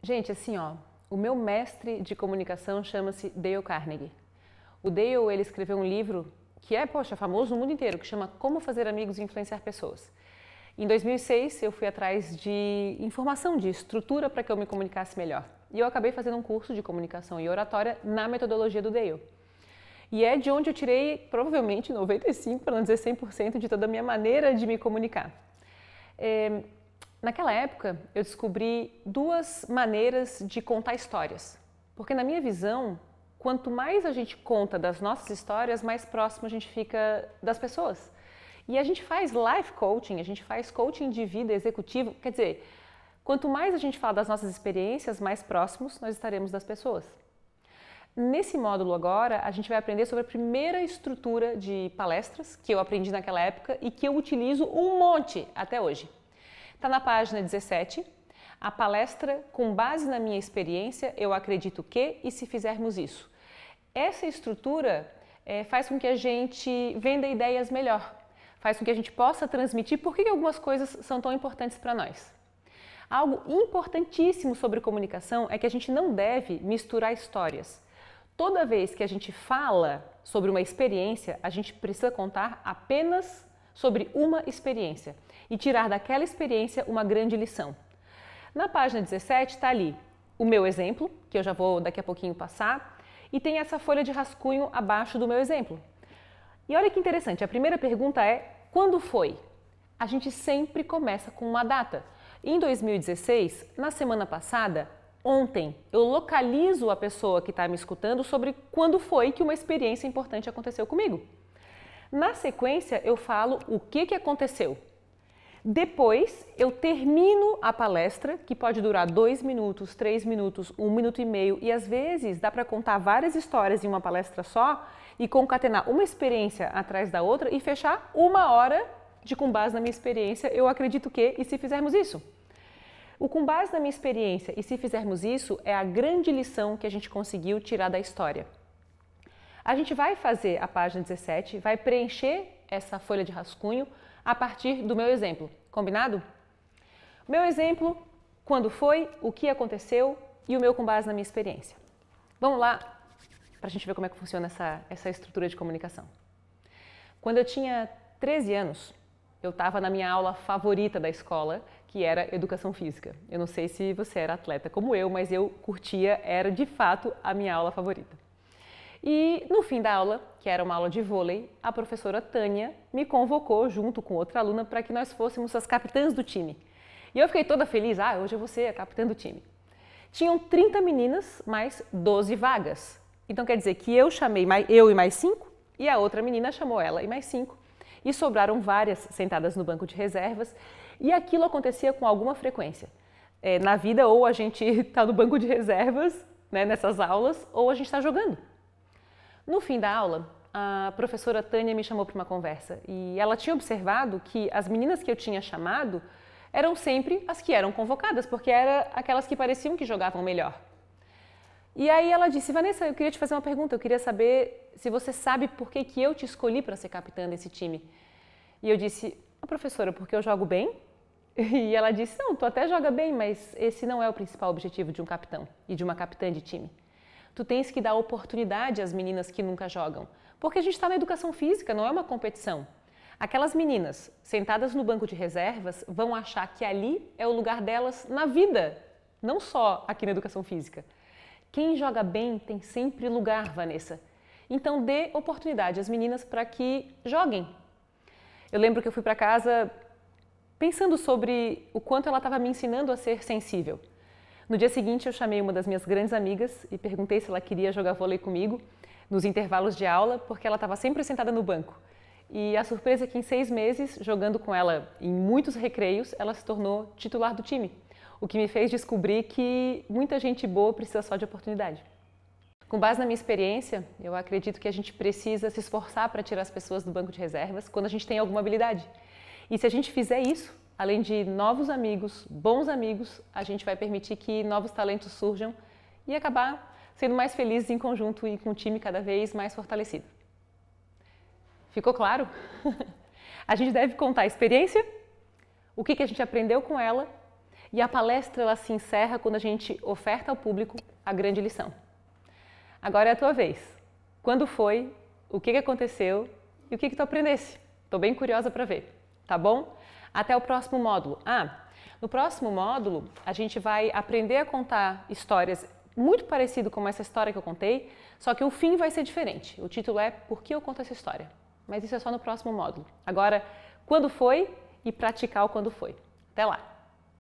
Gente, assim, ó, o meu mestre de comunicação chama-se Dale Carnegie. O Dale, ele escreveu um livro que é, poxa, famoso no mundo inteiro, que chama Como Fazer Amigos e Influenciar Pessoas. Em 2006, eu fui atrás de informação, de estrutura para que eu me comunicasse melhor. E eu acabei fazendo um curso de comunicação e oratória na metodologia do Dale. E é de onde eu tirei, provavelmente, 95%, para não dizer 100% de toda a minha maneira de me comunicar. Naquela época, eu descobri duas maneiras de contar histórias. Porque na minha visão, quanto mais a gente conta das nossas histórias, mais próximo a gente fica das pessoas. E a gente faz life coaching, a gente faz coaching de vida executivo, quer dizer, quanto mais a gente fala das nossas experiências, mais próximos nós estaremos das pessoas. Nesse módulo agora, a gente vai aprender sobre a primeira estrutura de palestras que eu aprendi naquela época e que eu utilizo um monte até hoje. Está na página 17, a palestra com base na minha experiência, eu acredito que, e se fizermos isso. Essa estrutura faz com que a gente venda ideias melhor, faz com que a gente possa transmitir por que algumas coisas são tão importantes para nós. Algo importantíssimo sobre comunicação é que a gente não deve misturar histórias. Toda vez que a gente fala sobre uma experiência, a gente precisa contar apenas sobre uma experiência e tirar daquela experiência uma grande lição. Na página 17 está ali o meu exemplo, que eu já vou daqui a pouquinho passar, e tem essa folha de rascunho abaixo do meu exemplo. E olha que interessante, a primeira pergunta é: quando foi? A gente sempre começa com uma data. Em 2016, na semana passada, ontem, eu localizo a pessoa que está me escutando sobre quando foi que uma experiência importante aconteceu comigo. Na sequência, eu falo o que aconteceu. Depois, eu termino a palestra, que pode durar 2 minutos, 3 minutos, 1 minuto e meio, e às vezes dá para contar várias histórias em uma palestra só e concatenar uma experiência atrás da outra e fechar 1 hora de com base na minha experiência, eu acredito que, e se fizermos isso? O com base na minha experiência e se fizermos isso é a grande lição que a gente conseguiu tirar da história. A gente vai fazer a página 17, vai preencher essa folha de rascunho a partir do meu exemplo, combinado? Meu exemplo, quando foi, o que aconteceu e o meu com base na minha experiência. Vamos lá para a gente ver como é que funciona essa estrutura de comunicação. Quando eu tinha 13 anos, eu estava na minha aula favorita da escola, que era Educação Física. Eu não sei se você era atleta como eu, mas eu curtia, era de fato a minha aula favorita. E no fim da aula, que era uma aula de vôlei, a professora Tânia me convocou junto com outra aluna para que nós fôssemos as capitãs do time. E eu fiquei toda feliz, hoje eu vou ser a capitã do time. Tinham 30 meninas, mais 12 vagas. Então quer dizer que eu chamei eu e mais 5, e a outra menina chamou ela e mais 5. E sobraram várias sentadas no banco de reservas, e aquilo acontecia com alguma frequência. Na vida, ou a gente está no banco de reservas, né, nessas aulas, ou a gente está jogando. No fim da aula, a professora Tânia me chamou para uma conversa e ela tinha observado que as meninas que eu tinha chamado eram sempre as que eram convocadas, porque eram aquelas que pareciam que jogavam melhor. E aí ela disse: Vanessa, eu queria te fazer uma pergunta, eu queria saber se você sabe por que eu te escolhi para ser capitã desse time. E eu disse: professora, porque eu jogo bem? E ela disse: não, tu até joga bem, mas esse não é o principal objetivo de um capitão e de uma capitã de time. Tu tens que dar oportunidade às meninas que nunca jogam, porque a gente está na educação física, não é uma competição. Aquelas meninas sentadas no banco de reservas vão achar que ali é o lugar delas na vida, não só aqui na educação física. Quem joga bem tem sempre lugar, Vanessa. Então dê oportunidade às meninas para que joguem. Eu lembro que eu fui para casa pensando sobre o quanto ela estava me ensinando a ser sensível. No dia seguinte, eu chamei uma das minhas grandes amigas e perguntei se ela queria jogar vôlei comigo nos intervalos de aula, porque ela estava sempre sentada no banco. E a surpresa é que em 6 meses, jogando com ela em muitos recreios, ela se tornou titular do time, o que me fez descobrir que muita gente boa precisa só de oportunidade. Com base na minha experiência, eu acredito que a gente precisa se esforçar para tirar as pessoas do banco de reservas quando a gente tem alguma habilidade. E se a gente fizer isso, além de novos amigos, bons amigos, a gente vai permitir que novos talentos surjam e acabar sendo mais felizes em conjunto e com o time cada vez mais fortalecido. Ficou claro? A gente deve contar a experiência, o que a gente aprendeu com ela E a palestra ela se encerra quando a gente oferta ao público a grande lição. Agora é a tua vez. Quando foi? O que aconteceu? E o que tu aprendesse? Estou bem curiosa para ver, tá bom? Até o próximo módulo. No próximo módulo, a gente vai aprender a contar histórias muito parecido com essa história que eu contei, só que o fim vai ser diferente. O título é Por que eu conto essa história? Mas isso é só no próximo módulo. Agora, quando foi e praticar o quando foi. Até lá!